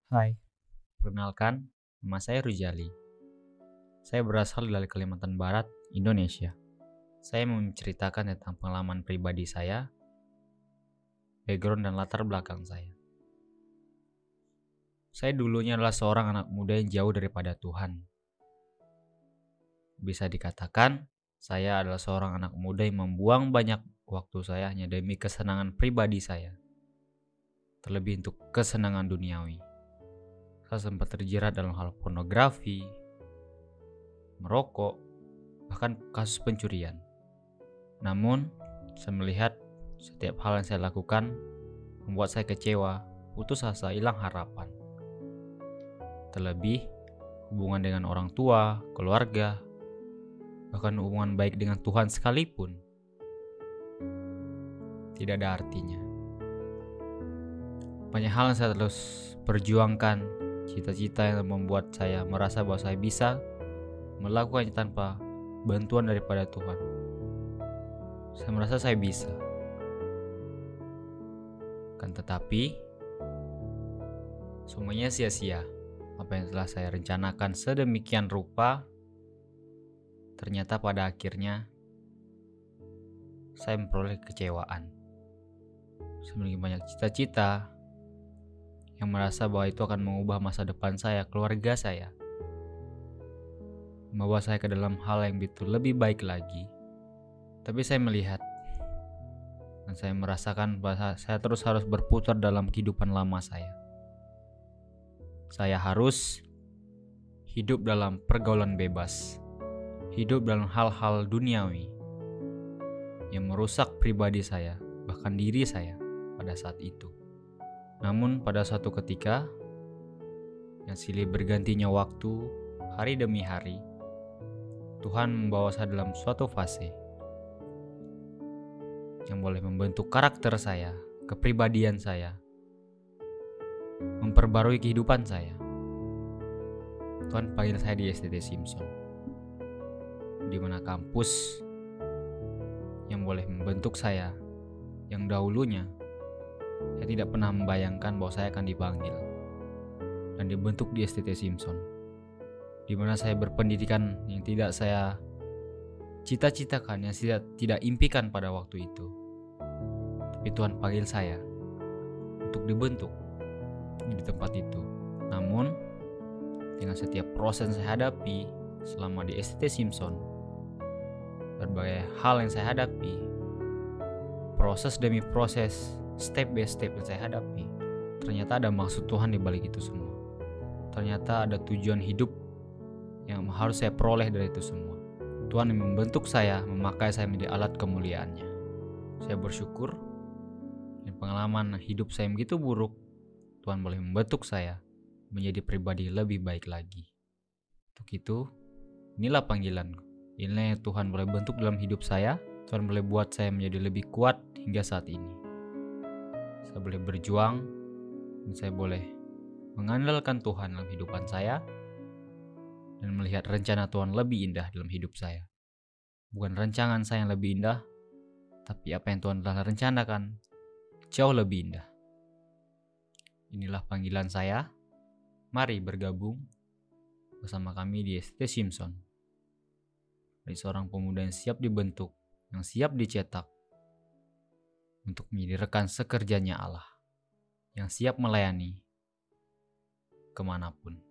Hai, perkenalkan, nama saya Rujali. Saya berasal dari Kalimantan Barat, Indonesia. Saya mau menceritakan tentang pengalaman pribadi saya, background dan latar belakang saya. Saya dulunya adalah seorang anak muda yang jauh daripada Tuhan. Bisa dikatakan, saya adalah seorang anak muda yang membuang banyak waktu saya hanya demi kesenangan pribadi saya. Terlebih untuk kesenangan duniawi. Saya sempat terjerat dalam hal pornografi, merokok, bahkan kasus pencurian. Namun, saya melihat setiap hal yang saya lakukan membuat saya kecewa, putus asa, hilang harapan. Terlebih, hubungan dengan orang tua, keluarga, bahkan hubungan baik dengan Tuhan sekalipun tidak ada artinya. Banyak hal yang saya terus perjuangkan, cita-cita yang membuat saya merasa bahwa saya bisa melakukannya tanpa bantuan daripada Tuhan. Saya merasa saya bisa. Kan tetapi, semuanya sia-sia. Apa yang telah saya rencanakan sedemikian rupa, ternyata pada akhirnya saya memperoleh kecewaan. Saya memiliki banyak cita-cita yang merasa bahwa itu akan mengubah masa depan saya, keluarga saya, membawa saya ke dalam hal yang lebih baik lagi. Tapi saya melihat dan saya merasakan bahwa saya terus harus berputar dalam kehidupan lama saya. Saya harus hidup dalam pergaulan bebas, hidup dalam hal-hal duniawi yang merusak pribadi saya, bahkan diri saya pada saat itu. Namun pada suatu ketika, yang silih bergantinya waktu, hari demi hari, Tuhan membawa saya dalam suatu fase yang boleh membentuk karakter saya, kepribadian saya, memperbarui kehidupan saya. Tuhan panggil saya di STT Simpson, di mana kampus yang boleh membentuk saya, yang dahulunya saya tidak pernah membayangkan bahwa saya akan dipanggil dan dibentuk di STT Simpson, di mana saya berpendidikan yang tidak saya cita-citakan, yang tidak impikan pada waktu itu. Tapi Tuhan panggil saya untuk dibentuk di tempat itu. Namun, dengan setiap proses yang saya hadapi selama di STT Simpson, berbagai hal yang saya hadapi, proses demi proses, step by step yang saya hadapi, ternyata ada maksud Tuhan di balik itu semua. Ternyata ada tujuan hidup yang harus saya peroleh dari itu semua. Tuhan yang membentuk saya, memakai saya menjadi alat kemuliaannya. Saya bersyukur dan pengalaman hidup saya begitu buruk, Tuhan boleh membentuk saya menjadi pribadi lebih baik lagi. Untuk itu, inilah panggilanku. Inilah yang Tuhan boleh bentuk dalam hidup saya. Tuhan boleh buat saya menjadi lebih kuat hingga saat ini. Saya boleh berjuang dan saya boleh mengandalkan Tuhan dalam kehidupan saya dan melihat rencana Tuhan lebih indah dalam hidup saya. Bukan rancangan saya yang lebih indah, tapi apa yang Tuhan telah rencanakan jauh lebih indah. Inilah panggilan saya. Mari bergabung bersama kami di STT Simpson. Dari seorang pemuda yang siap dibentuk, yang siap dicetak untuk menjadi rekan sekerjanya Allah, yang siap melayani kemanapun.